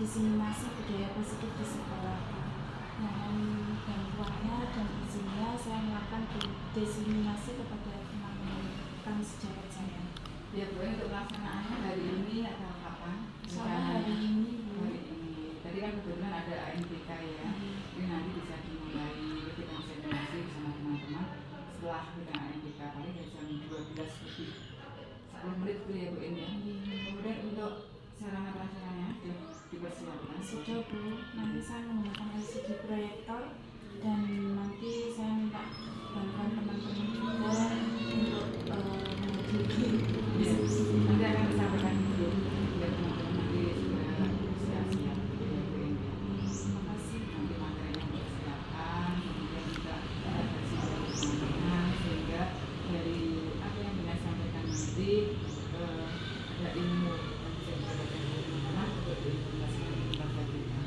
diseminasi budaya positif di sekolah. Mohon bantuannya dan izinnya saya melakukan diseminasi kepada teman-teman sejawat saya. Ya Bu, untuk pelaksanaannya hari ini atau kapan? Soalnya hari ini Bu. Hari ini. Tadi kan kebetulan ada ANPK ya. Ini nanti bisa dimulai kita diseminasi bersama teman-teman setelah kita ANPK paling dari jam 12 lebih 10 menit dulu ya Bu ini ya. Kemudian untuk sarana prasarannya dipersiapkan. Sudah Bu, nanti saya menggunakan LCD proyektor dan nanti saya minta bantuan teman-teman juga untuk menghadiri. Ya, nanti akan disampaikan dulu biar teman-teman nanti sudah siap-siap. Terima kasih. Nanti materinya dipersiapkan, kemudian juga ada sidang sehingga dari apa yang Bina sampaikan nanti ada ilmu yang bisa didapatkan dari teman-teman untuk diimplementasikan di keluarga kita.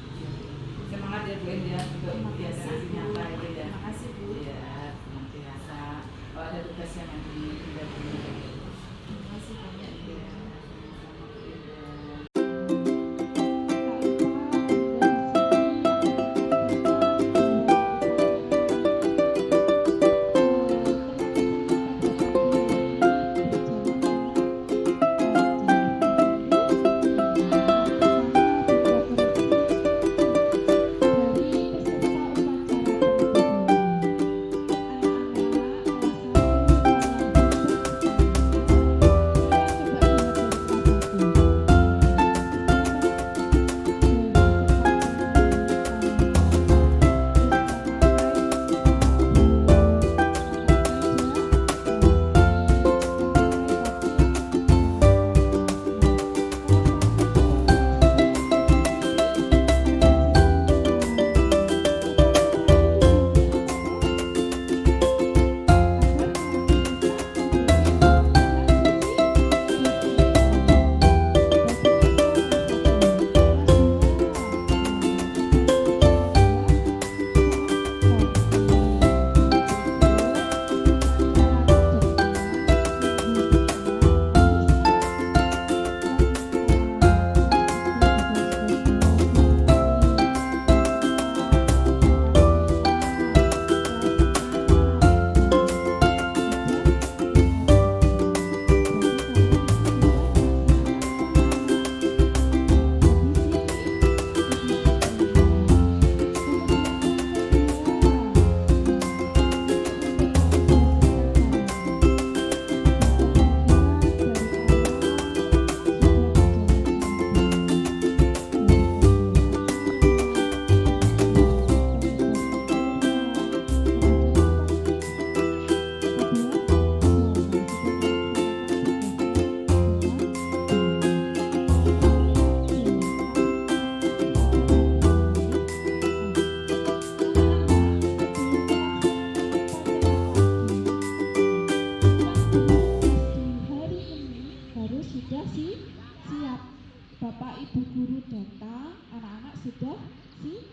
Semangat ya Bu ya untuk biasa nyata itu ya. Terima kasih Bu. Ya, senantiasa. Kalau ada tugas yang nanti tidak Terima kasih banyak Bu. Sudah siap. Bapak Ibu guru datang, anak-anak sudah siap.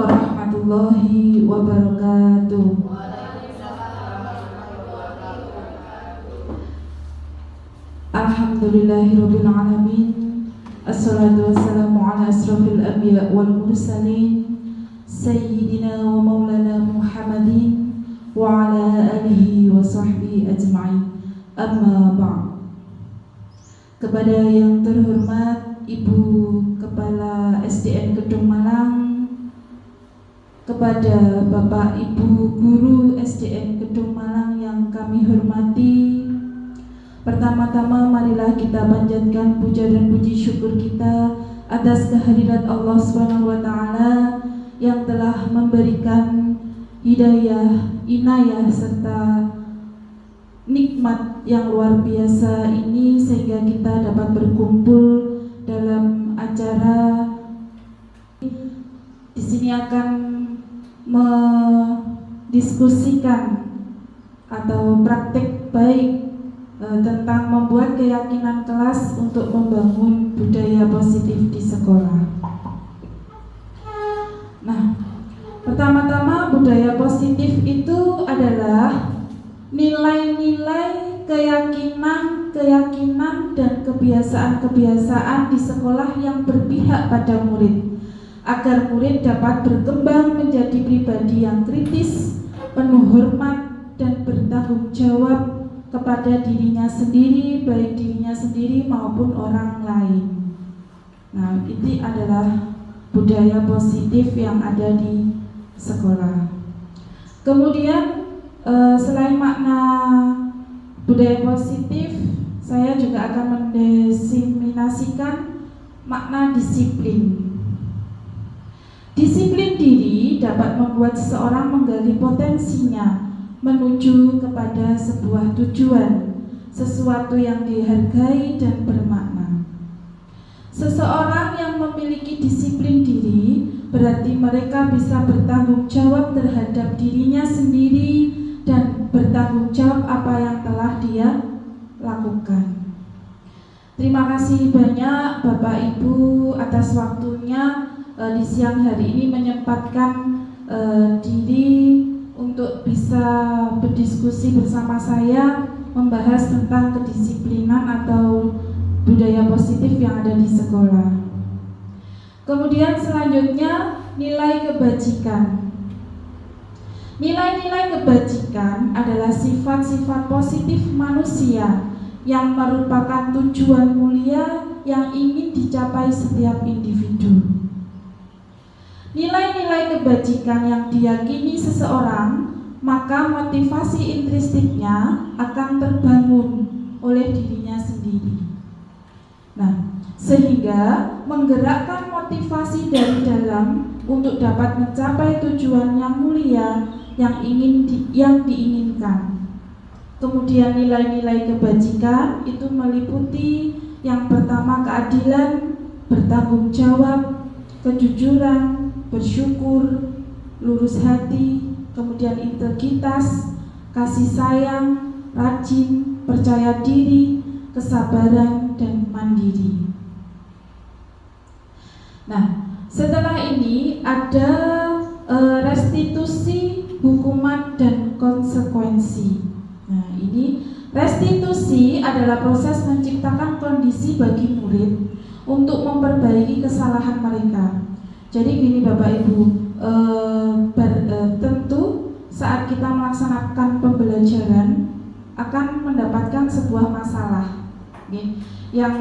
warahmatullahi wabarakatuh. Alhamdulillahirabbil alamin. Assalatu wassalamu ala asrofil anbiya wal mursalin Sayyidina wa maulana Muhammadin wa ala alihi wa sahbihi ajma'in. Amma ba'd. Kepada yang terhormat Ibu Kepala SDN Kedung Malang, kepada Bapak Ibu Guru SDN Kedung Malang yang kami hormati, pertama-tama marilah kita panjatkan puja dan puji syukur kita atas kehadirat Allah SWT yang telah memberikan hidayah, inayah serta nikmat yang luar biasa ini sehingga kita dapat berkumpul dalam acara. Di sini akan mendiskusikan atau praktek baik tentang membuat keyakinan kelas untuk membangun budaya positif di sekolah. Nah, pertama-tama budaya positif itu adalah nilai-nilai, keyakinan dan kebiasaan-kebiasaan di sekolah yang berpihak pada murid, agar murid dapat berkembang menjadi pribadi yang kritis, penuh hormat dan bertanggung jawab kepada dirinya sendiri, baik dirinya sendiri maupun orang lain. Nah, ini adalah budaya positif yang ada di sekolah. Kemudian selain makna budaya positif, saya juga akan mendiseminasikan makna disiplin. Disiplin diri dapat membuat seseorang menggali potensinya menuju kepada sebuah tujuan, sesuatu yang dihargai dan bermakna. Seseorang yang memiliki disiplin diri berarti mereka bisa bertanggung jawab terhadap dirinya sendiri dan bertanggung jawab apa yang telah dia lakukan. Terima kasih banyak Bapak Ibu atas waktunya di siang hari ini menyempatkan diri untuk bisa berdiskusi bersama saya membahas tentang kedisiplinan atau budaya positif yang ada di sekolah. Kemudian selanjutnya nilai kebajikan. Nilai-nilai kebajikan adalah sifat-sifat positif manusia yang merupakan tujuan mulia yang ingin dicapai setiap individu. Nilai-nilai kebajikan yang diyakini seseorang, maka motivasi intrinstiknya akan terbangun oleh dirinya sendiri. Nah, sehingga menggerakkan motivasi dari dalam untuk dapat mencapai tujuan yang mulia yang diinginkan. Kemudian nilai-nilai kebajikan itu meliputi yang pertama keadilan, bertanggung jawab, kejujuran, bersyukur, lurus hati, kemudian integritas, kasih sayang, rajin, percaya diri, kesabaran, dan mandiri. Nah, setelah ini ada restitusi, hukuman, dan konsekuensi. Nah, ini restitusi adalah proses menciptakan kondisi bagi murid untuk memperbaiki kesalahan mereka. Jadi gini Bapak Ibu, tentu saat kita melaksanakan pembelajaran akan mendapatkan sebuah masalah yang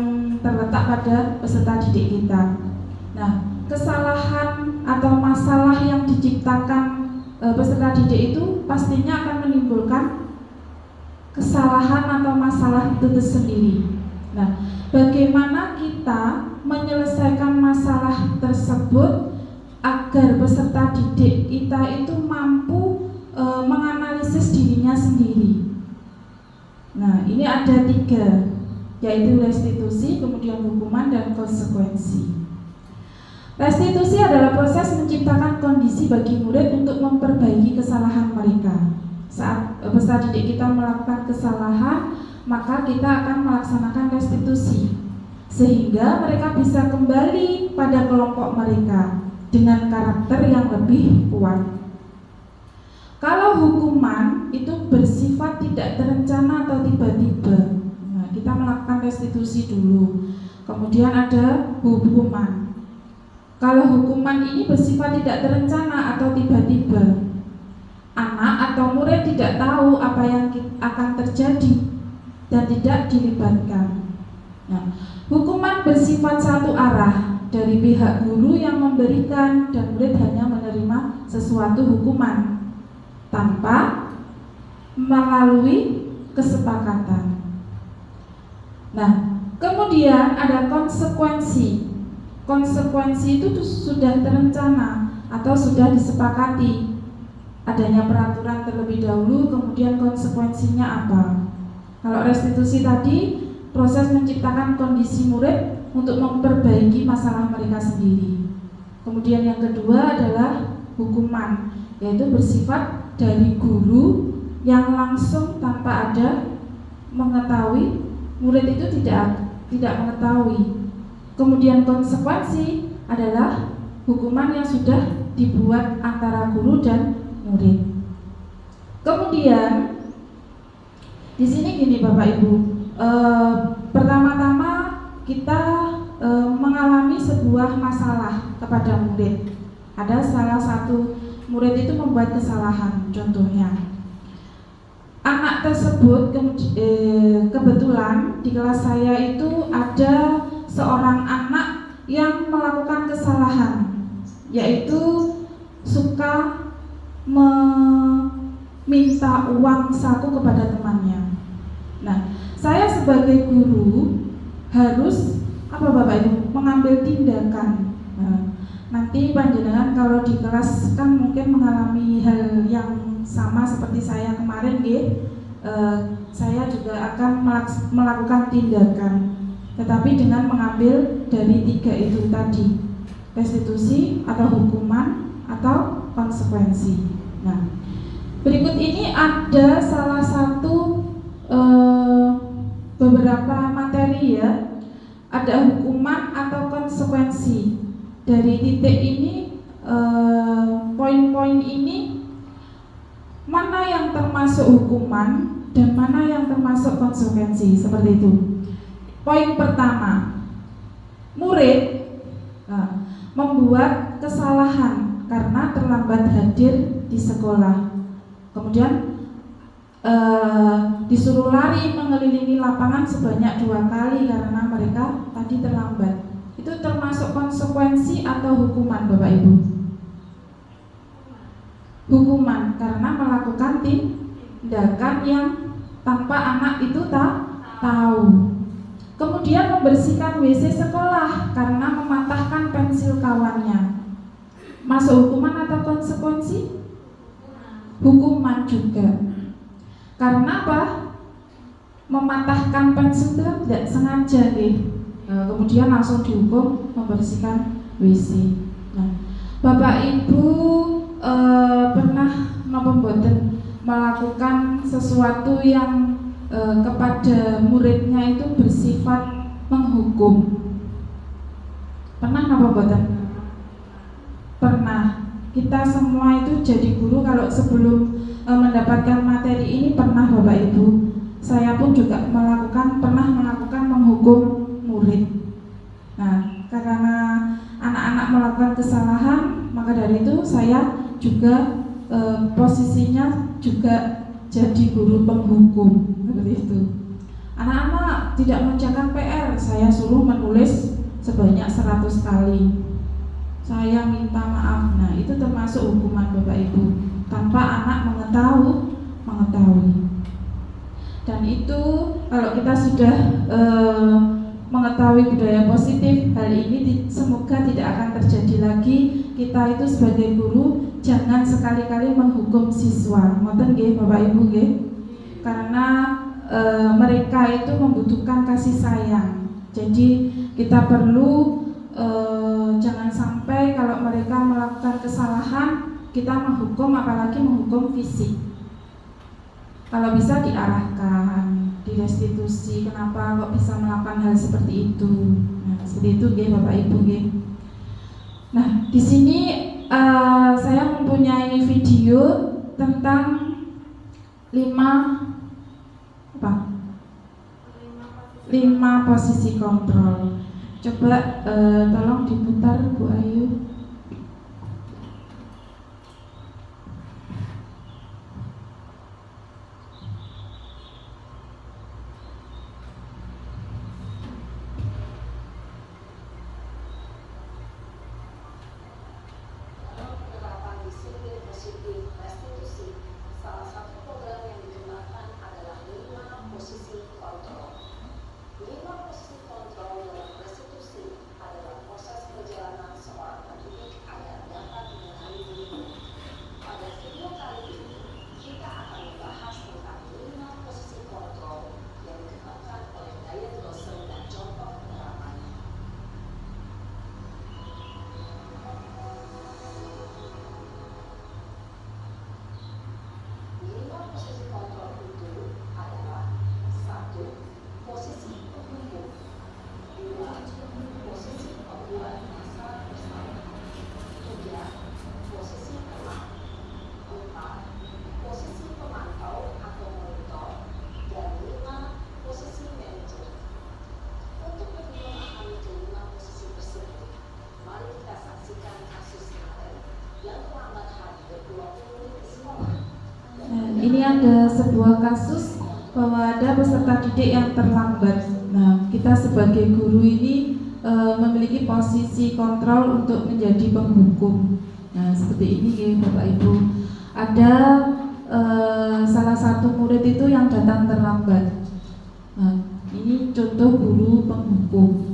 terletak pada peserta didik kita. Nah, kesalahan atau masalah yang diciptakan peserta didik itu pastinya akan menimbulkan kesalahan atau masalah itu tersendiri. Nah, bagaimana kita menyelesaikan masalah tersebut agar peserta didik kita itu mampu menganalisis dirinya sendiri. Nah, ini ada 3, yaitu restitusi, kemudian hukuman, dan konsekuensi. Restitusi adalah proses menciptakan kondisi bagi murid untuk memperbaiki kesalahan mereka. Saat peserta didik kita melakukan kesalahan, maka kita akan melaksanakan restitusi sehingga mereka bisa kembali pada kelompok mereka. dengan karakter yang lebih kuat. Kalau hukuman itu bersifat tidak terencana atau tiba-tiba. Nah, kita melakukan restitusi dulu, kemudian ada hukuman. Kalau hukuman ini bersifat tidak terencana atau tiba-tiba, anak atau murid tidak tahu apa yang akan terjadi dan tidak dilibatkan. Nah, hukuman bersifat satu arah dari pihak guru yang memberikan dan murid hanya menerima sesuatu hukuman tanpa melalui kesepakatan. Nah, kemudian ada konsekuensi. Konsekuensi itu sudah terencana atau sudah disepakati. Adanya peraturan terlebih dahulu, kemudian konsekuensinya apa? Kalau restitusi tadi, proses menciptakan kondisi murid untuk memperbaiki masalah mereka sendiri. Kemudian yang kedua adalah hukuman, yaitu bersifat dari guru yang langsung tanpa ada mengetahui, murid itu tidak mengetahui. Kemudian konsekuensi adalah hukuman yang sudah dibuat antara guru dan murid. Kemudian di sini gini Bapak Ibu, pertama-tama kita mengalami sebuah masalah kepada murid. Ada salah satu murid itu membuat kesalahan. Contohnya, anak tersebut kebetulan di kelas saya itu ada seorang anak yang melakukan kesalahan, yaitu suka meminta uang saku kepada temannya. Nah, saya sebagai guru harus Bapak Ibu mengambil tindakan. Nah, nanti panjenengan kalau di kelas kan mungkin mengalami hal yang sama seperti saya kemarin, saya juga akan melakukan tindakan, tetapi dengan mengambil dari 3 itu tadi, restitusi atau hukuman atau konsekuensi. Nah, berikut ini ada salah satu beberapa materi ya, ada hukuman atau konsekuensi. Dari titik ini, poin-poin ini, mana yang termasuk hukuman dan mana yang termasuk konsekuensi, seperti itu. Poin pertama, murid membuat kesalahan karena terlambat hadir di sekolah, kemudian disuruh lari mengelilingi lapangan sebanyak 2 kali karena mereka tadi terlambat. Itu termasuk konsekuensi atau hukuman Bapak Ibu? Hukuman karena melakukan tindakan yang tanpa anak itu tahu. Kemudian membersihkan WC sekolah karena mematahkan pensil kawannya. Masuk hukuman atau konsekuensi? Hukuman juga. Karena apa? Mematahkan pensil itu tidak sengaja kemudian langsung dihukum membersihkan WC. Nah, Bapak Ibu pernah mboten melakukan sesuatu yang kepada muridnya itu bersifat menghukum? Pernah napa mboten? Pernah. Kita semua itu jadi guru kalau sebelum mendapatkan materi ini pernah Bapak Ibu. Saya pun juga pernah melakukan menghukum murid. Nah, karena anak-anak melakukan kesalahan, maka dari itu saya juga posisinya juga jadi guru penghukum, seperti itu. Anak-anak tidak mengerjakan PR, saya suruh menulis sebanyak 100 kali. Saya minta maaf. Nah, itu termasuk hukuman Bapak Ibu tanpa anak mengetahui. Dan itu kalau kita sudah mengetahui budaya positif, hal ini semoga tidak akan terjadi lagi. Kita itu sebagai guru jangan sekali-kali menghukum siswa. Ngoten nggih Bapak Ibu nggih. Karena mereka itu membutuhkan kasih sayang. Jadi kita perlu jangan sampai kalau mereka melakukan kesalahan kita menghukum, apalagi menghukum fisik. Kalau bisa diarahkan, direstitusi. Kenapa kok bisa melakukan hal seperti itu? Nah, seperti itu nggih Bapak Ibu nggih. Nah, di sini saya mempunyai video tentang 5 posisi kontrol. Coba tolong diputar Bu Ayu. Ini ada sebuah kasus bahwa ada peserta didik yang terlambat. Nah, kita sebagai guru ini memiliki posisi kontrol untuk menjadi penghukum. Nah, seperti ini ya Bapak Ibu. Ada salah satu murid itu yang datang terlambat. Nah, ini contoh guru penghukum.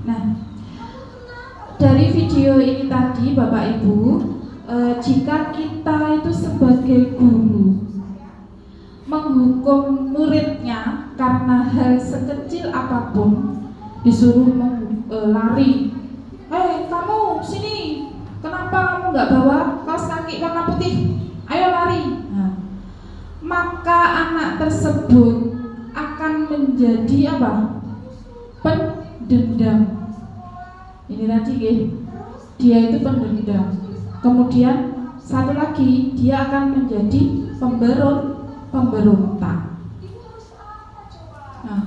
Nah, dari video ini tadi Bapak Ibu, jika kita itu sebagai guru menghukum muridnya karena hal sekecil apapun, disuruh lari, kamu sini, kenapa kamu nggak bawa kaos kaki warna putih, ayo lari. Nah, maka anak tersebut akan menjadi apa? Pendendam. Ini tadi dia itu pendendam. Kemudian satu lagi, dia akan menjadi pemberontak. Nah,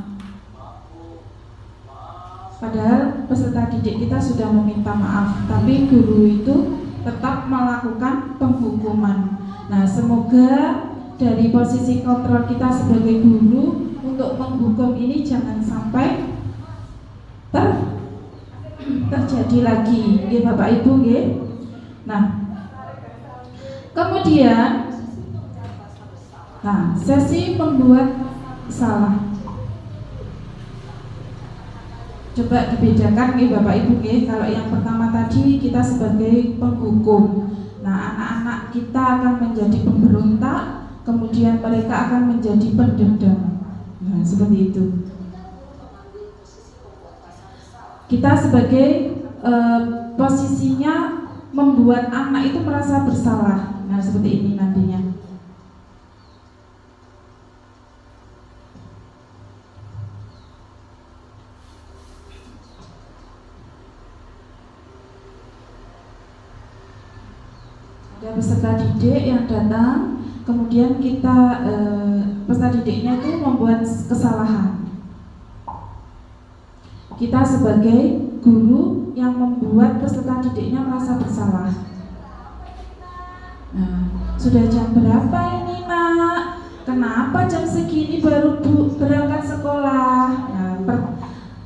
padahal peserta didik kita sudah meminta maaf, tapi guru itu tetap melakukan penghukuman. Nah, semoga dari posisi kontrol kita sebagai guru untuk menghukum ini jangan sampai terjadi lagi, Bapak Ibu. Nah, kemudian, nah, sesi pembuat salah. Coba dibedakan nih Bapak Ibu nih. Kalau yang pertama tadi kita sebagai penghukum. Nah, anak-anak kita akan menjadi pemberontak, kemudian mereka akan menjadi pendendam. Nah, seperti itu. Kita sebagai posisinya membuat anak itu merasa bersalah. Nah, seperti ini nantinya. Ada peserta didik yang datang, kemudian kita peserta didiknya itu membuat kesalahan. Kita sebagai guru yang membuat peserta didiknya merasa bersalah. Nah, sudah jam berapa ini nak? Kenapa jam segini baru berangkat sekolah? Nah,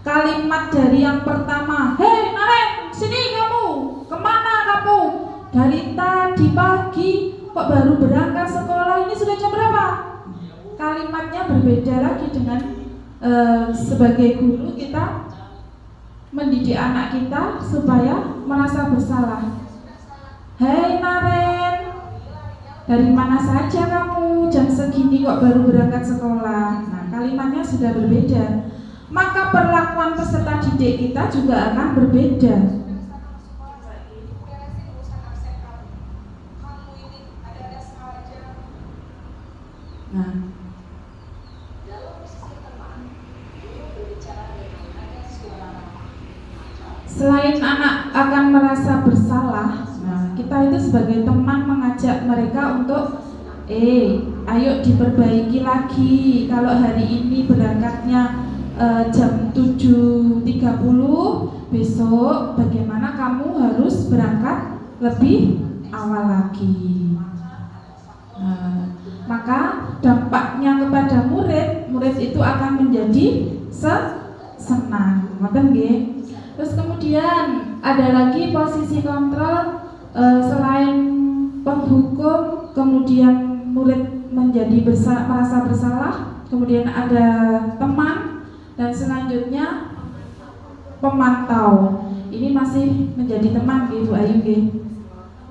kalimat dari yang pertama, hei Naren, sini kamu, kemana kamu? Dari tadi pagi kok baru berangkat sekolah, ini sudah jam berapa? Kalimatnya berbeda lagi dengan sebagai guru kita mendidik anak kita supaya merasa bersalah. Hei Naren, dari mana saja kamu? Jam segini kok baru berangkat sekolah. Nah, kalimatnya sudah berbeda. Maka perlakuan peserta didik kita juga akan berbeda. Nah, selain anak akan merasa bersalah, nah kita itu sebagai teman mengajak mereka untuk ayo diperbaiki lagi. Kalau hari ini berangkatnya jam 7.30, besok bagaimana kamu harus berangkat lebih awal lagi. Nah, maka dampaknya kepada murid itu akan menjadi senang. Ngoten nggih. Terus kemudian ada lagi posisi kontrol, selain penghukum, kemudian murid menjadi merasa bersalah, kemudian ada teman, dan selanjutnya pemantau. Ini masih menjadi teman Ibu Ayu nggih.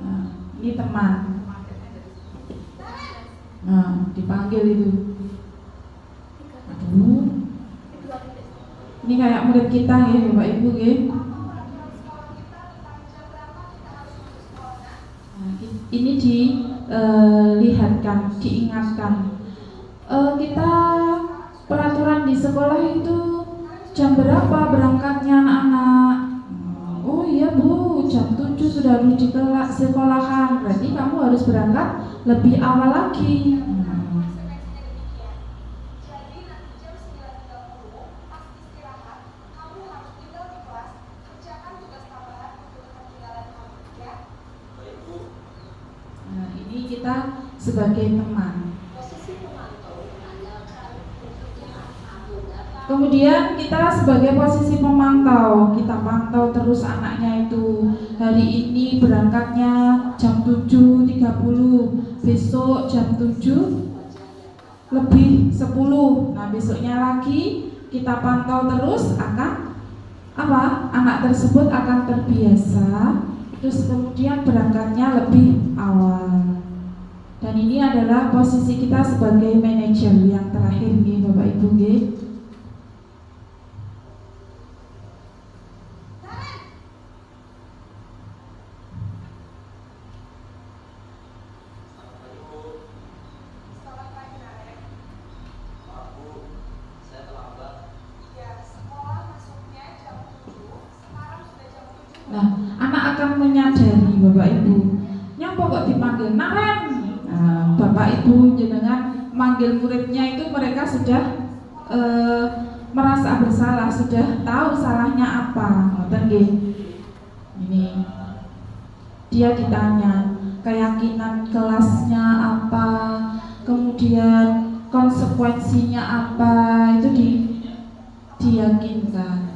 Nah, ini teman. Nah, dipanggil itu. Aduh. Ini kayak murid kita ya, Bapak Ibu ya. Nah, ini dilihatkan, diingatkan. Kita peraturan di sekolah itu jam berapa berangkatnya anak-anak? Oh iya Bu, jam 7 sudah harus di sekolahan. Berarti kamu harus berangkat lebih awal lagi. Nah, ini kita sebagai teman. Kemudian kita sebagai posisi pemantau, kita pantau terus anaknya itu. Hari ini berangkatnya jam 7.30, besok jam 7:10. Nah, besoknya lagi kita pantau terus, akan apa? Anak tersebut akan terbiasa, terus kemudian berangkatnya lebih awal. Dan ini adalah posisi kita sebagai manajer yang terakhir nih Bapak Ibu nggih. Nah, anak akan menyadari Bapak Ibu, nyapa kok dipanggil Naren. Nah, Bapak Ibu jenengan manggil muridnya itu mereka sudah merasa bersalah, sudah tahu salahnya apa. Ngoten nggih. Ini dia ditanya keyakinan kelasnya apa, kemudian konsekuensinya apa, itu diyakinkan.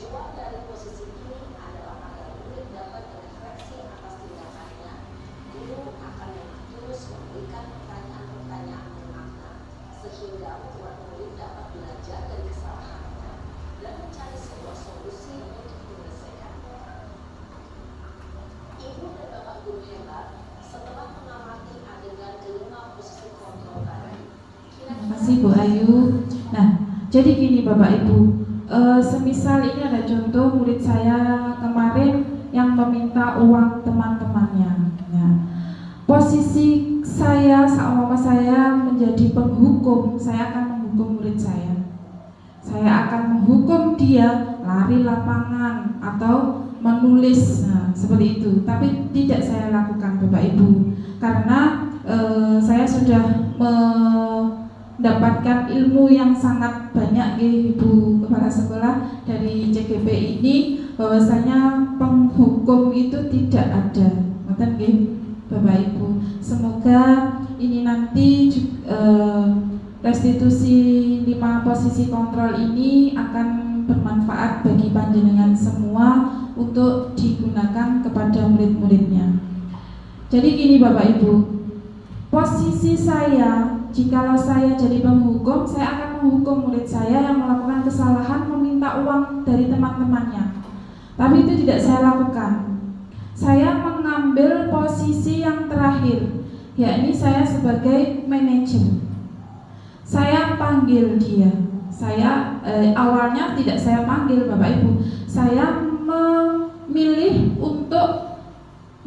Tujuan dari posisi ini adalah agar murid dapat berefleksi atas tindakannya. Guru akan terus memberikan pertanyaan-pertanyaan bermakna sehingga membuat murid dapat belajar dari kesalahannya dan mencari sebuah solusi untuk menyelesaikannya. Ibu dan Bapak guru hebat, setelah mengamati adegan kelima posisi kontrol tadi, Terima kasih Bu Ayu. Nah, jadi gini Bapak Ibu, semisal ini ada contoh murid saya kemarin yang meminta uang teman-temannya. Nah, posisi saya sama saya menjadi penghukum, saya akan menghukum murid saya. Saya akan menghukum dia lari lapangan atau menulis, nah, seperti itu. Tapi tidak saya lakukan Bapak Ibu, karena saya sudah mendapatkan ilmu yang sangat banyak Ibu Kepala Sekolah dari CGP ini, bahwasanya penghukum itu tidak ada. Ngoten nggih Bapak Ibu. Semoga ini nanti restitusi 5 posisi kontrol ini akan bermanfaat bagi panjenengan semua untuk digunakan kepada murid-muridnya. Jadi gini Bapak Ibu, posisi saya, jikalau saya jadi penghukum, saya akan menghukum murid saya yang melakukan kesalahan meminta uang dari teman-temannya. Tapi itu tidak saya lakukan. Saya mengambil posisi yang terakhir, yakni saya sebagai manajer. Saya panggil dia. Saya awalnya tidak saya panggil Bapak Ibu. Saya memilih untuk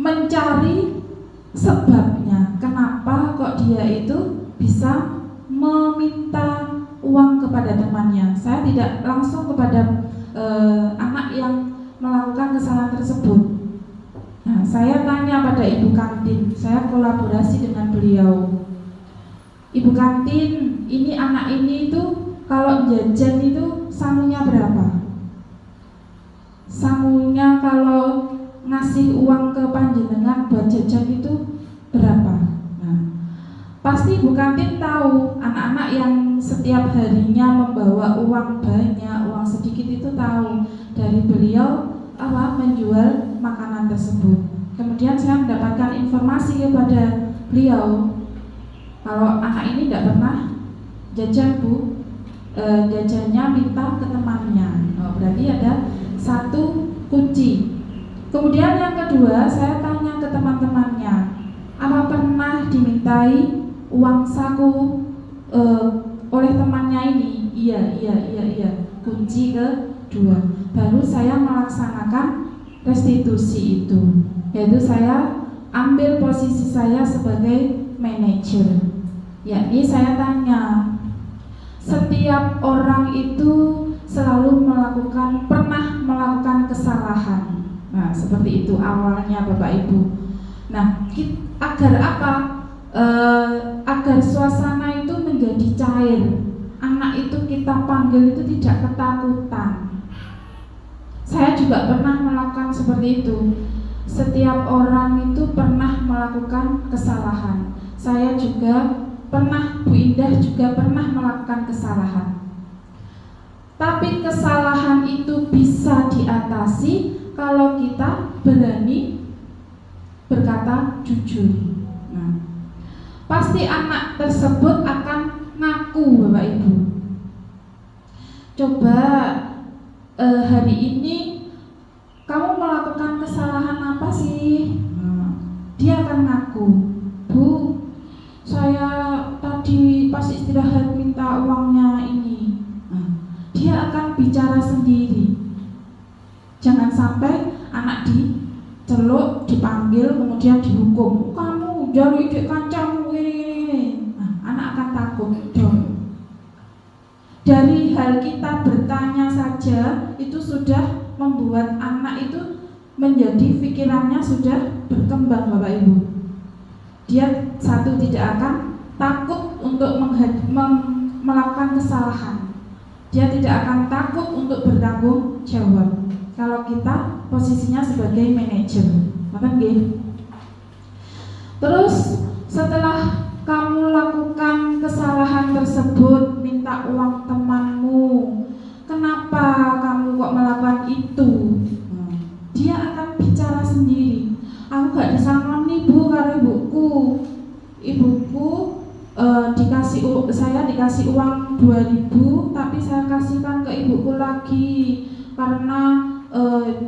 mencari sebabnya, kenapa kok dia itu bisa meminta uang kepada temannya. Saya tidak langsung kepada anak yang melakukan kesalahan tersebut. Nah, saya tanya pada ibu kantin, saya kolaborasi dengan beliau. Ibu kantin, ini anak ini itu kalau jajan itu sangunya berapa? Sangunya kalau ngasih uang ke panjenengan buat jajan itu berapa? Nah, pasti ibu kantin tahu, anak-anak yang setiap harinya membawa uang banyak, uang sedikit itu tahu dari beliau menjual makanan tersebut. Kemudian saya mendapatkan informasi kepada beliau, kalau anak ini tidak pernah jajan Bu, jajannya minta ke temannya. Oh, berarti ada satu kunci. Kemudian yang kedua, saya tanya ke teman-temannya, apa pernah dimintai uang saku oleh temannya ini? Iya. Kunci kedua. Baru saya melaksanakan restitusi itu, yaitu saya ambil posisi saya sebagai manajer. Yakni saya tanya, setiap orang itu selalu pernah melakukan kesalahan. Nah, seperti itu awalnya Bapak Ibu. Nah, agar apa? Agar suasana itu menjadi cair. Anak itu kita panggil itu tidak ketakutan. Saya juga pernah melakukan seperti itu. Setiap orang itu pernah melakukan kesalahan. Saya juga pernah, Bu Indah juga pernah melakukan kesalahan. Tapi kesalahan itu bisa diatasi kalau kita berani berkata jujur. Nah, pasti anak tersebut akan ngaku Bapak Ibu. Coba hari ini kamu melakukan kesalahan apa sih? Dia akan ngaku, Bu, saya tadi pas istirahat minta uangnya ini. Dia akan bicara sendiri. Jangan sampai anak diceluk, dipanggil, kemudian dihukum. Kamu jaluk ide kancamu ini. Nah, anak akan takut dong. Dari hal kita bertanya saja itu sudah membuat anak itu menjadi pikirannya sudah berkembang Bapak Ibu. Dia satu tidak akan takut untuk melakukan kesalahan. Dia tidak akan takut untuk bertanggung jawab kalau kita posisinya sebagai manajer. Terus setelah kamu lakukan kesalahan tersebut, minta uang temanmu, kenapa kamu kok melakukan ibuku saya dikasih uang 2.000, tapi saya kasihkan ke ibuku lagi karena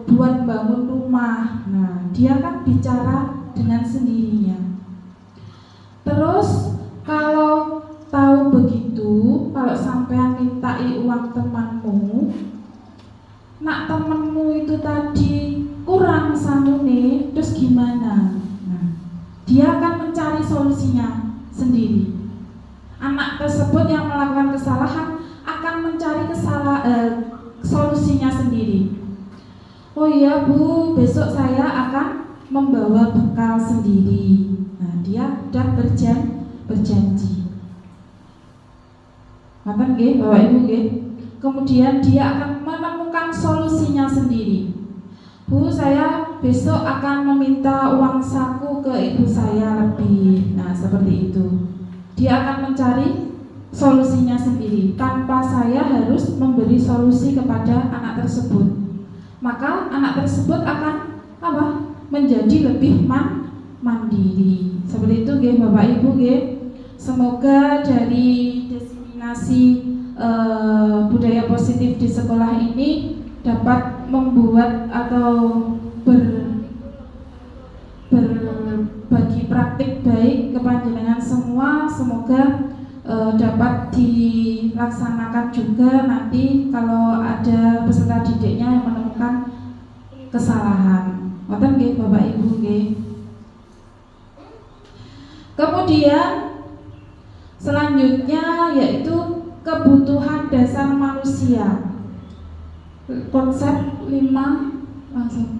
buat bangun rumah. Nah, dia kan bicara dengan sendirinya. Terus kalau tahu begitu, kalau sampean mintai uang temanmu, nak temanmu itu tadi kurang sanune, terus gimana? Nah, dia akan mencari solusinya sendiri. Anak tersebut yang melakukan kesalahan akan mencari solusinya sendiri. Oh iya Bu, besok saya akan membawa bekal sendiri. Nah, dia sudah berjanji. Apa nggih, Bapak Ibu nggih? Kemudian dia akan menemukan solusinya sendiri. Bu, saya besok akan meminta uang saku ke ibu saya lebih. Nah, seperti itu. Dia akan mencari solusinya sendiri tanpa saya harus memberi solusi kepada anak tersebut. Maka anak tersebut akan menjadi lebih mandiri. Seperti itu nggih Bapak Ibu nggih. Semoga dari diseminasi budaya positif di sekolah ini dapat membuat atau berbagi praktik baik kepada semua. Semoga dapat dilaksanakan juga nanti kalau ada peserta didiknya yang menemukan kesalahan. Ngoten nggih Bapak Ibu nggih. Kemudian selanjutnya yaitu kebutuhan dasar manusia. Konsep 5 langsung.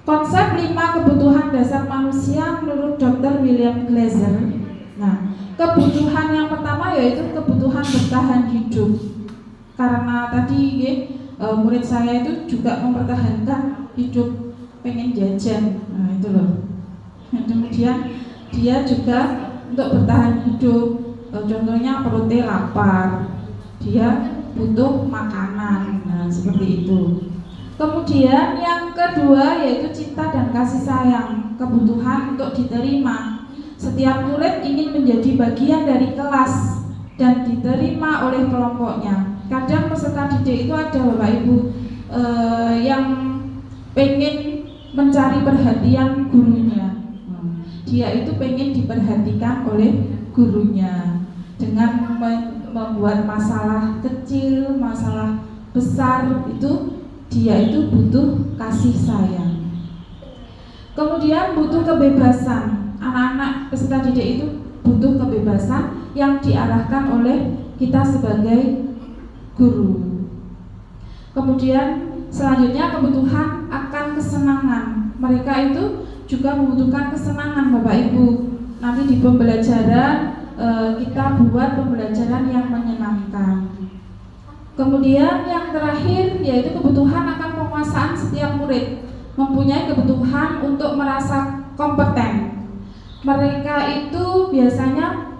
Konsep 5 kebutuhan dasar manusia menurut Dr. William Glasser. Nah, kebutuhan yang pertama yaitu kebutuhan bertahan hidup. Karena tadi murid saya itu juga mempertahankan hidup, pengen jajan. Nah, itu loh. Kemudian dia juga untuk bertahan hidup, contohnya perutnya lapar, dia butuh makanan. Nah, seperti itu. Kemudian yang kedua yaitu cinta dan kasih sayang, kebutuhan untuk diterima. Setiap murid ingin menjadi bagian dari kelas dan diterima oleh kelompoknya. Kadang peserta didik itu ada Bapak Ibu yang pengen mencari perhatian gurunya. Dia itu pengen diperhatikan oleh gurunya dengan membuat masalah kecil, masalah besar itu. Dia itu butuh kasih sayang. Kemudian butuh kebebasan. Anak-anak peserta didik itu butuh kebebasan yang diarahkan oleh kita sebagai guru. Kemudian selanjutnya kebutuhan akan kesenangan. Mereka itu juga membutuhkan kesenangan Bapak Ibu. Nanti di pembelajaran kita buat pembelajaran yang menyenangkan. Kemudian yang terakhir yaitu kebutuhan akan penguasaan. Setiap murid mempunyai kebutuhan untuk merasa kompeten. Mereka itu biasanya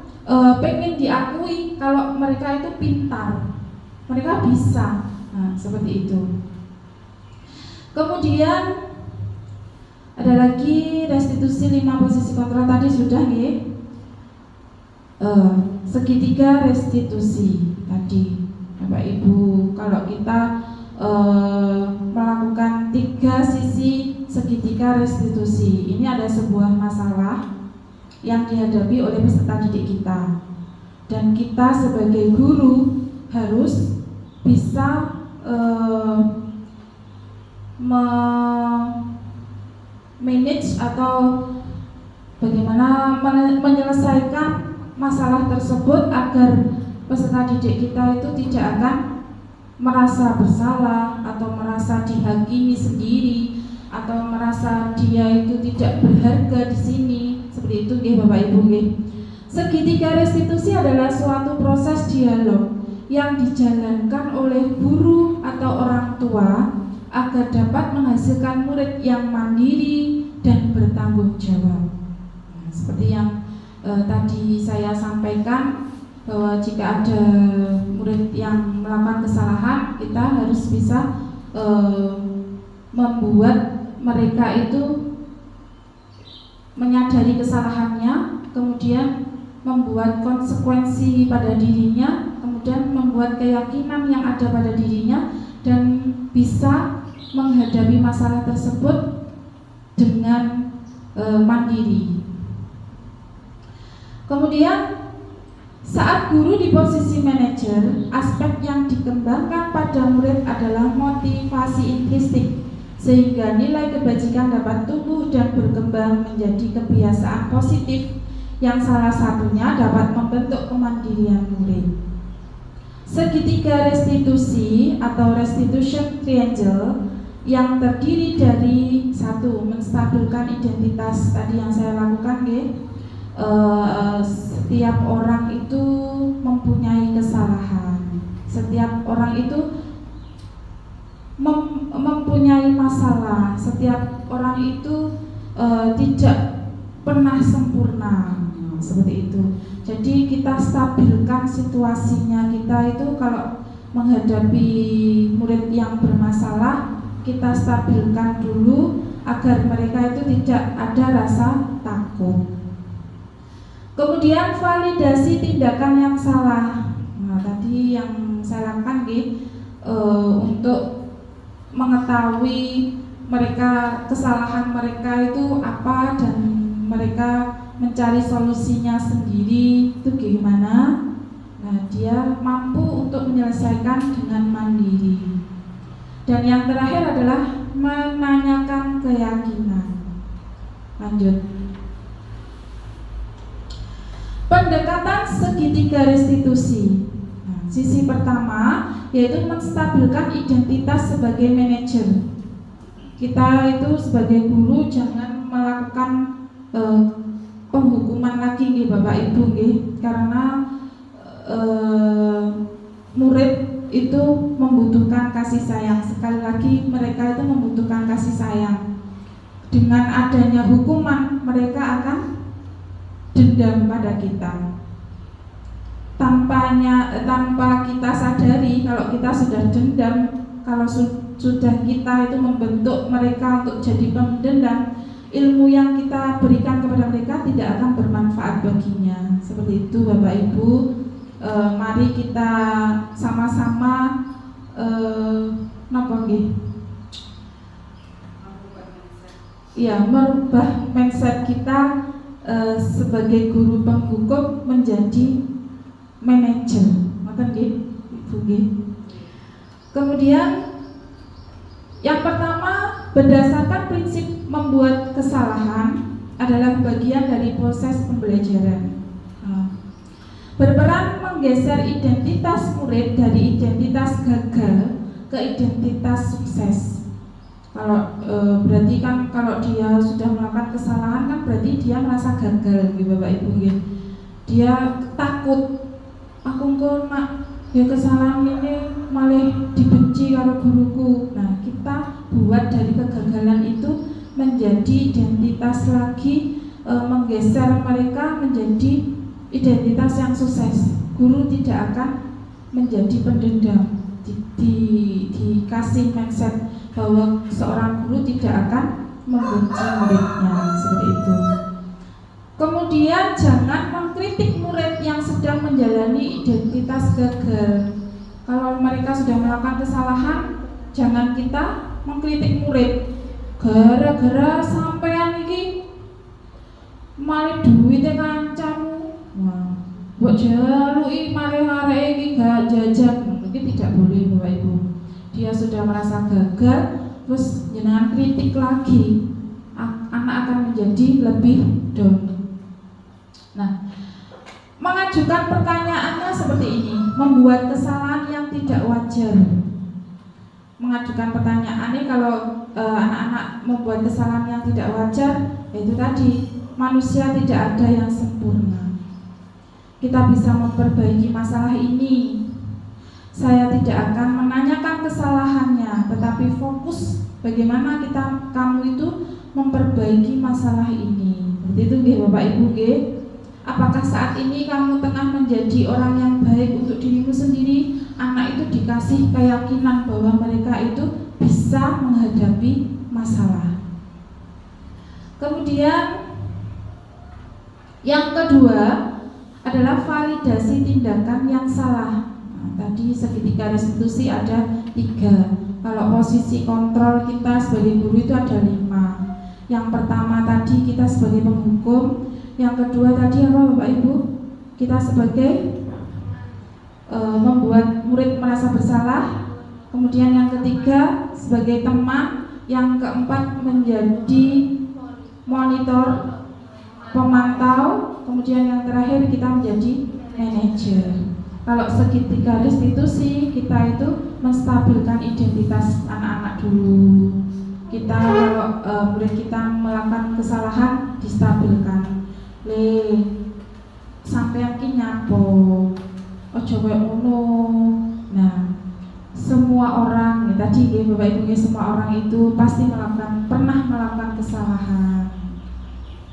pengen diakui kalau mereka itu pintar, mereka bisa. Nah, seperti itu. Kemudian ada lagi restitusi 5 posisi kontrol tadi sudah nggih. Segitiga restitusi tadi. Bapak Ibu, kalau kita melakukan 3 sisi segitiga restitusi, ini ada sebuah masalah yang dihadapi oleh peserta didik kita, dan kita sebagai guru harus bisa manage atau bagaimana menyelesaikan masalah tersebut agar peserta didik kita itu tidak akan merasa bersalah atau merasa dihakimi sendiri atau merasa dia itu tidak berharga di sini. Seperti itu nggih Bapak Ibu nggih. Segitiga restitusi adalah suatu proses dialog yang dijalankan oleh guru atau orang tua agar dapat menghasilkan murid yang mandiri dan bertanggung jawab. Nah, seperti yang tadi saya sampaikan, bahwa jika ada murid yang melakukan kesalahan, kita harus bisa membuat mereka itu menyadari kesalahannya, kemudian membuat konsekuensi pada dirinya, kemudian membuat keyakinan yang ada pada dirinya, dan bisa menghadapi masalah tersebut dengan mandiri. Kemudian saat guru di posisi manajer, aspek yang dikembangkan pada murid adalah motivasi intrinsik, sehingga nilai kebajikan dapat tumbuh dan berkembang menjadi kebiasaan positif yang salah satunya dapat membentuk kemandirian murid. Segitiga restitusi atau restitution triangle yang terdiri dari satu, menstabilkan identitas tadi yang saya lakukan, setiap orang itu mempunyai kesalahan, setiap orang itu mempunyai masalah, setiap orang itu tidak pernah sempurna, seperti itu. Jadi kita stabilkan situasinya. Kita itu kalau menghadapi murid yang bermasalah, kita stabilkan dulu agar mereka itu tidak ada rasa takut. Kemudian validasi tindakan yang salah. Nah, tadi yang saya lakukan untuk mengetahui mereka kesalahan mereka itu apa dan mereka mencari solusinya sendiri itu gimana. Nah, dia mampu untuk menyelesaikan dengan mandiri. Dan yang terakhir adalah menanyakan keyakinan. Lanjut. Pendekatan segitiga restitusi. Nah, sisi pertama yaitu menstabilkan identitas sebagai manajer. Kita itu sebagai guru jangan melakukan penghukuman lagi nih Bapak Ibu karena murid itu membutuhkan kasih sayang. Sekali lagi mereka itu membutuhkan kasih sayang. Dengan adanya hukuman mereka akan dendam pada kita. Tanpa kita sadari kalau kita sudah dendam, kalau sudah kita itu membentuk mereka untuk jadi pendendam, ilmu yang kita berikan kepada mereka tidak akan bermanfaat baginya. Seperti itu Bapak Ibu. Mari kita sama-sama merubah mindset kita sebagai guru penghukum menjadi manajer. Kemudian yang pertama, berdasarkan prinsip membuat kesalahan adalah bagian dari proses pembelajaran. Berperan menggeser identitas murid dari identitas gagal ke identitas sukses. Kalau berarti kan kalau dia sudah melakukan kesalahan kan berarti dia merasa gagal, Bapak Ibu. Dia takut, aku nak ya kesalahan ini malah dibenci kalau guruku. Nah, kita buat dari kegagalan itu menjadi identitas lagi, menggeser mereka menjadi identitas yang sukses. Guru tidak akan menjadi pendendam. Dikasih mindset bahwa seorang guru tidak akan membenci muridnya, seperti itu. Kemudian jangan mengkritik murid yang sedang menjalani identitas gagal. Kalau mereka sudah melakukan kesalahan, jangan kita mengkritik murid. Gara-gara sampean iki mari duwite kancamu. Wah, mbok jaluki mari arek iki gak jajan. Mungkin tidak boleh Bapak Ibu. Dia sudah merasa gagal, terus jangan kritik lagi, anak akan menjadi lebih down. Nah, mengajukan pertanyaannya seperti ini, membuat kesalahan yang tidak wajar. Mengajukan pertanyaan ini kalau anak-anak membuat kesalahan yang tidak wajar, yaitu tadi manusia tidak ada yang sempurna. Kita bisa memperbaiki masalah ini. Saya tidak akan menanyakan kesalahannya, tetapi fokus bagaimana kamu itu memperbaiki masalah ini. Begitu Bapak Ibu. Apakah saat ini kamu tengah menjadi orang yang baik untuk dirimu sendiri? Anak itu dikasih keyakinan bahwa mereka itu bisa menghadapi masalah. Kemudian Yang kedua adalah validasi tindakan yang salah. Nah, tadi segitiga restitusi ada 3. Kalau posisi kontrol kita sebagai guru itu ada 5. Yang pertama tadi kita sebagai penghukum. Yang kedua tadi apa Bapak Ibu? Kita sebagai membuat murid merasa bersalah. Kemudian yang ketiga sebagai teman. Yang keempat menjadi monitor, pemantau. Kemudian yang terakhir kita menjadi manajer. Kalau segitiga restitusi kita itu menstabilkan identitas anak-anak dulu. Kita kalau murid kita melakukan kesalahan distabilkan. Sampai yakin nyapo, ojo koyo ngono. Nah, semua orang tadi Bapak Ibu semua orang itu pasti pernah melakukan kesalahan.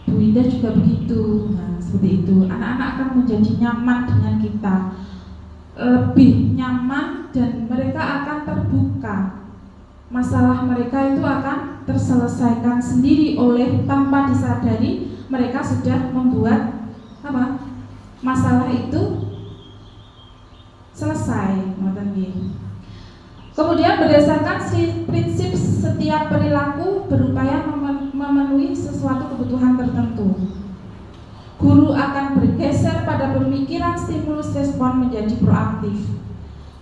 Bu Indah juga begitu. Nah, seperti itu. Anak-anak akan menjadi nyaman dengan kita, lebih nyaman, dan mereka akan terbuka. Masalah mereka itu akan terselesaikan sendiri tanpa disadari mereka sudah membuat masalah itu selesai. Kemudian berdasarkan prinsip setiap perilaku berupaya memenuhi sesuatu kebutuhan tertentu. Guru akan bergeser pada pemikiran stimulus respon menjadi proaktif.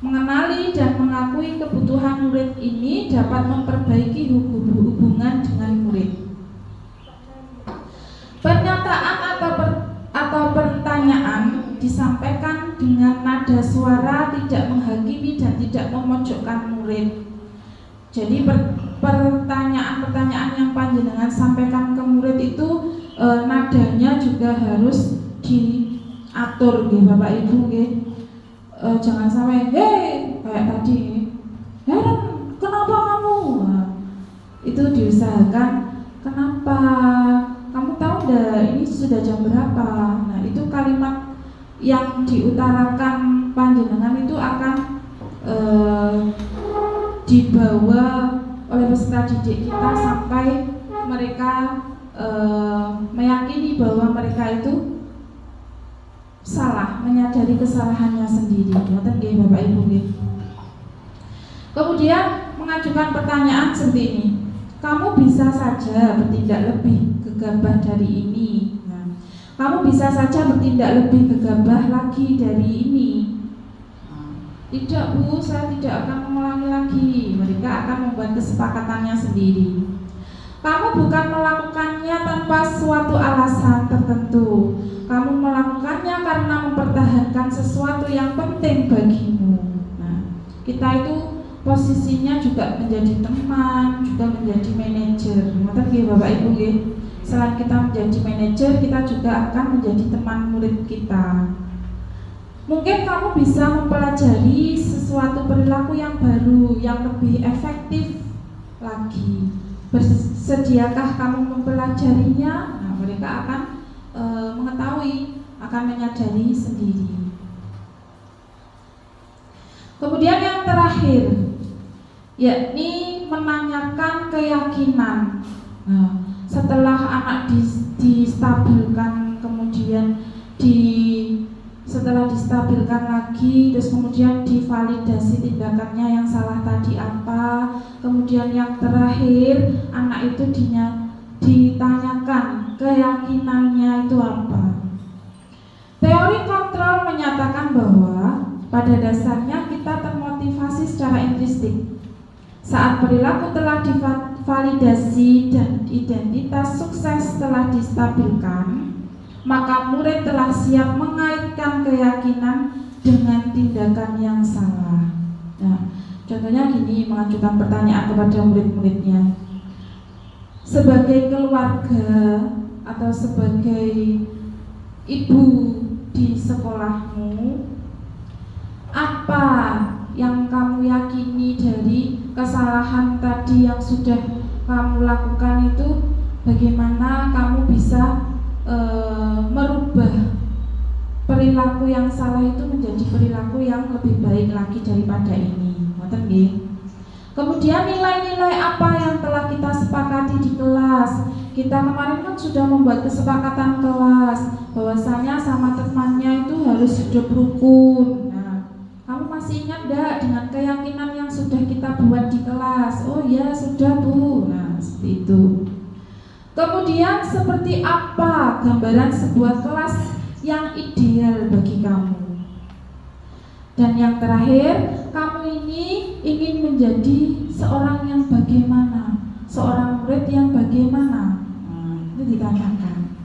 Mengenali dan mengakui kebutuhan murid ini dapat memperbaiki hubungan dengan murid. Pernyataan atau pertanyaan disampaikan dengan nada suara tidak menghakimi dan tidak memojokkan murid. Jadi pertanyaan-pertanyaan yang panjenengan sampaikan ke murid itu nadanya juga harus diatur, Bapak Ibu. Jangan sampai kayak tadi, heran kenapa kamu? Nah, itu diusahakan, kenapa? Kamu tahu ini sudah jam berapa? Nah, itu kalimat yang diutarakan panjenengan itu akan dibawa oleh peserta didik kita sampai mereka meyakini bahwa mereka itu salah, menyadari kesalahannya sendiri. Ngoten nggih Bapak Ibu nggih. Kemudian mengajukan pertanyaan seperti ini. Kamu bisa saja bertindak lebih gegabah dari ini. Nah, kamu bisa saja bertindak lebih gegabah lagi dari ini. Tidak Bu, saya tidak akan mengulangi lagi. Mereka akan membuat kesepakatannya sendiri. Kamu bukan melakukannya tanpa suatu alasan tertentu. Kamu melakukannya karena mempertahankan sesuatu yang penting bagimu. Nah, kita itu posisinya juga menjadi teman, juga menjadi manajer. Ngoten nggih Bapak Ibu nggih. Selain kita menjadi manajer, kita juga akan menjadi teman murid kita. Mungkin kamu bisa mempelajari sesuatu perilaku yang baru, yang lebih efektif lagi. Bersediakah kamu mempelajarinya? Nah, mereka akan mengetahui, akan menyadari sendiri. Kemudian yang terakhir, yakni menanyakan keyakinan. Nah, setelah anak distabilkan, kemudian setelah distabilkan lagi, terus kemudian divalidasi tindakannya yang salah tadi apa, kemudian yang terakhir anak itu ditanyakan keyakinannya itu apa. Teori kontrol menyatakan bahwa pada dasarnya kita termotivasi secara intrinsik. Saat perilaku telah divalidasi dan identitas sukses telah distabilkan, maka murid telah siap mengaitkan keyakinan dengan tindakan yang salah. Nah, contohnya gini, mengajukan pertanyaan kepada murid-muridnya. Sebagai keluarga atau sebagai ibu di sekolahmu, apa yang kamu yakini dari kesalahan tadi yang sudah kamu lakukan itu? Bagaimana kamu bisa merubah perilaku yang salah itu menjadi perilaku yang lebih baik lagi daripada ini? Ngoten nggih. Kemudian nilai-nilai apa yang telah kita sepakati di kelas kita kemarin kan sudah membuat kesepakatan kelas bahwasanya sama temannya itu harus hidup rukun. Nah, kamu masih ingat enggak dengan keyakinan yang sudah kita buat di kelas? Oh ya, sudah Bu. Nah, seperti itu. Kemudian seperti apa gambaran sebuah kelas yang ideal bagi kamu? Dan yang terakhir, kamu ini ingin menjadi seorang yang bagaimana? Seorang murid yang bagaimana? Itu ditanyakan.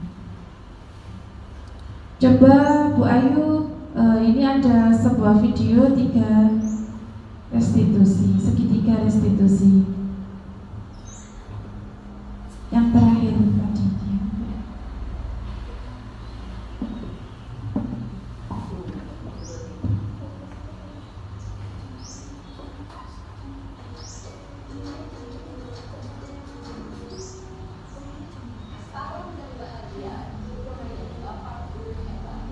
Coba Bu Ayu, ini ada sebuah video 3 restitusi, segitiga restitusi. Yang terakhir tadi. Salam dan bahagia untuk menjadi Bapak Guru hebat.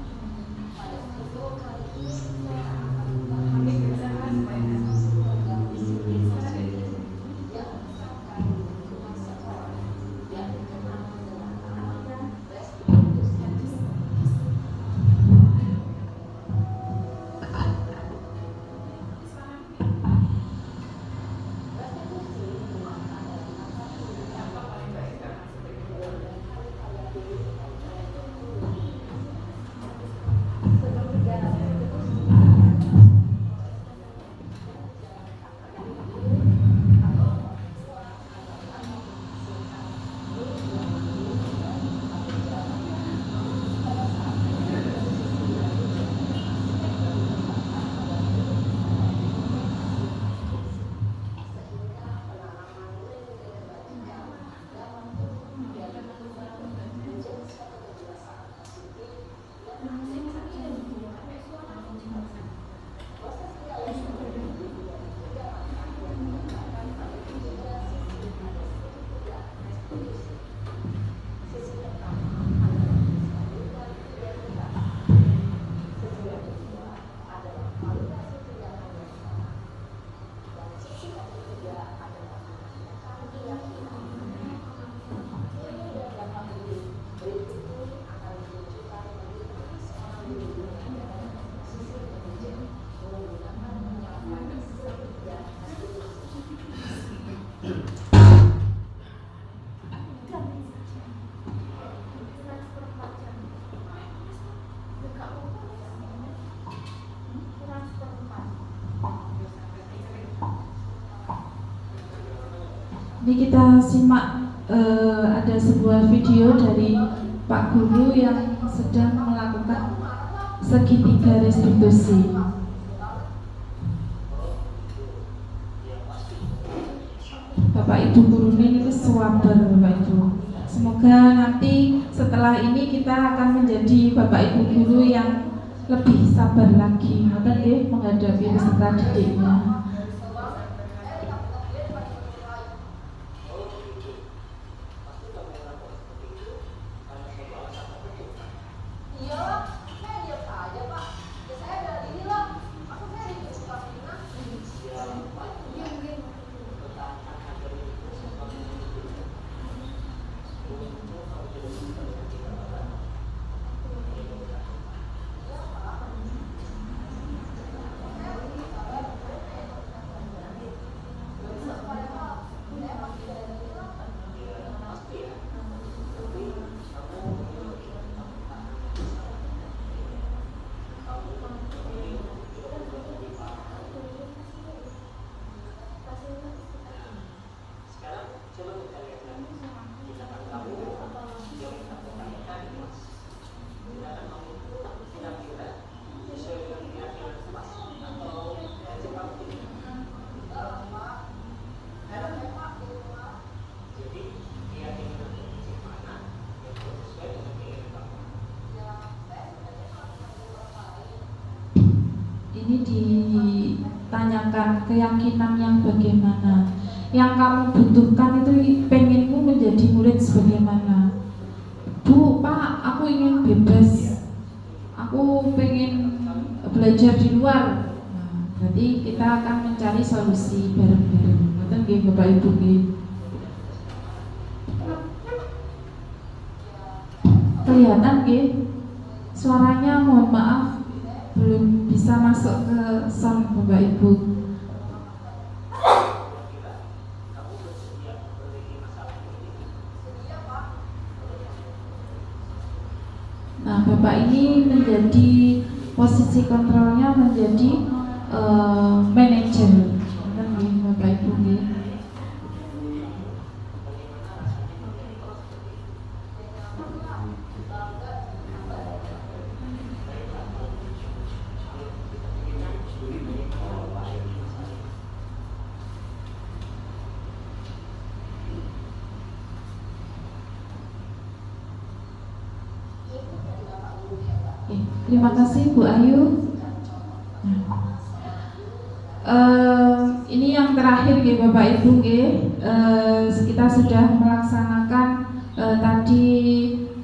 Pada video kali ini saya akan membahas program disiplin yang misalkan lingkungan sekolah yang dikenal dengan nama restitusi. Restitusi merupakan dari masa yang Ini kita simak ada sebuah video dari Pak Guru yang sedang melakukan segitiga restitusi. Bapak Ibu guru ini sabar Bapak Ibu. Semoga nanti setelah ini kita akan menjadi Bapak Ibu guru yang lebih sabar lagi, menghadapi peserta didiknya. Ini ditanyakan keyakinan yang bagaimana, yang kamu butuhkan itu, pengenmu menjadi murid sebagaimana. Bu, Pak, aku ingin bebas, aku pengen belajar di luar. Nah, berarti kita akan mencari solusi bareng-bareng. Betul nggih Bapak Ibu nggih? kelihatan nggih? Suaranya mohon maaf belum bisa masuk ke sound Bapak Ibu. Nah, Bapak ini menjadi posisi kontrolnya menjadi manajer. Kan nggih Bapak Ibu nggih. Oke, terima kasih Bu Ayu. Ini yang terakhir nggih Bapak Ibu nggih. Kita sudah melaksanakan tadi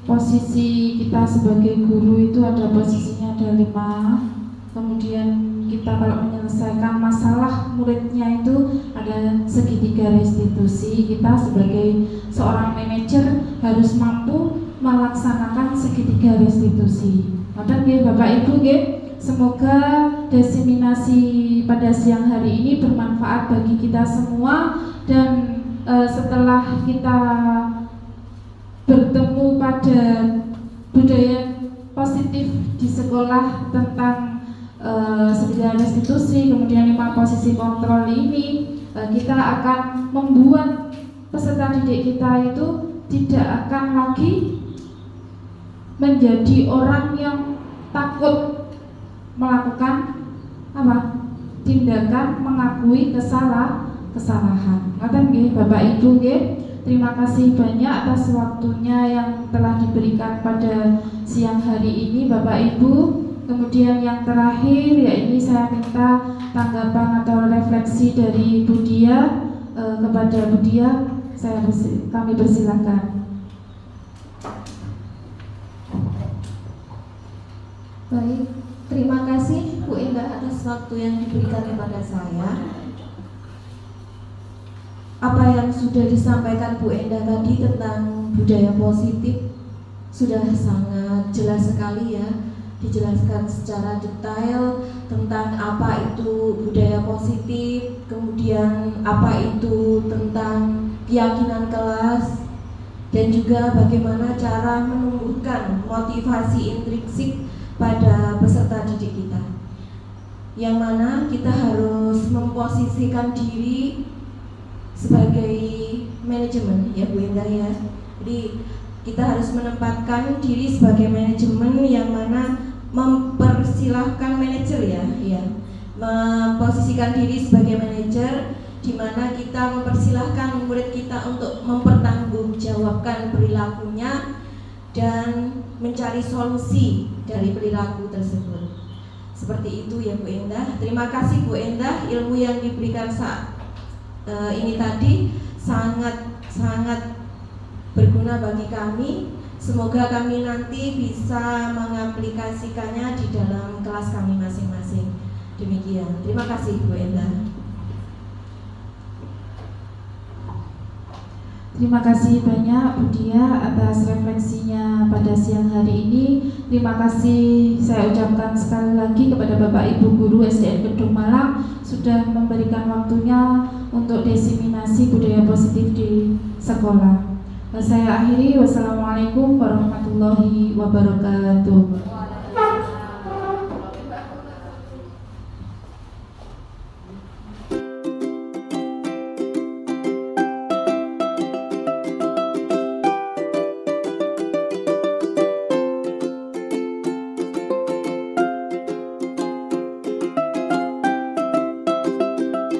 posisi kita sebagai guru itu ada posisinya ada 5. Kemudian kita kalau menyelesaikan masalah muridnya itu ada segitiga restitusi. Kita sebagai seorang manajer harus mampu melaksanakan segitiga restitusi. Maka Bapak Ibu nggih, semoga diseminasi pada siang hari ini bermanfaat bagi kita semua dan setelah kita bertemu pada budaya positif di sekolah tentang segitiga restitusi, kemudian 5 posisi kontrol ini, kita akan membuat peserta didik kita itu tidak akan lagi menjadi orang yang takut melakukan tindakan mengakui kesalahan. Ngoten nggih Bapak Ibu nggih. Terima kasih banyak atas waktunya yang telah diberikan pada siang hari ini Bapak Ibu. Kemudian yang terakhir ya ini saya minta tanggapan atau refleksi dari Bu Dia kepada Bu Dia. Kami persilakan. Baik, terima kasih Bu Endah atas waktu yang diberikan kepada saya. Apa yang sudah disampaikan Bu Endah tadi tentang budaya positif sudah sangat jelas sekali ya, dijelaskan secara detail tentang apa itu budaya positif, kemudian apa itu tentang keyakinan kelas, dan juga bagaimana cara menumbuhkan motivasi intrinsik pada peserta didik kita, yang mana kita harus memposisikan diri sebagai manajemen ya Bu Endah ya. Jadi kita harus menempatkan diri sebagai manajemen yang mana mempersilahkan manajer ya, memposisikan diri sebagai manajer, di mana kita mempersilahkan murid kita untuk mempertanggungjawabkan perilakunya dan mencari solusi dari perilaku tersebut. Seperti itu ya Bu Endah. Terima kasih Bu Endah, ilmu yang diberikan saat ini tadi sangat berguna bagi kami. Semoga kami nanti bisa mengaplikasikannya di dalam kelas kami masing-masing. Demikian. Terima kasih Bu Endah. Terima kasih banyak Bu Dia atas refleksinya pada siang hari ini. Terima kasih saya ucapkan sekali lagi kepada Bapak Ibu Guru SDN Kedung Malang sudah memberikan waktunya untuk diseminasi budaya positif di sekolah. Saya akhiri, wassalamualaikum warahmatullahi wabarakatuh.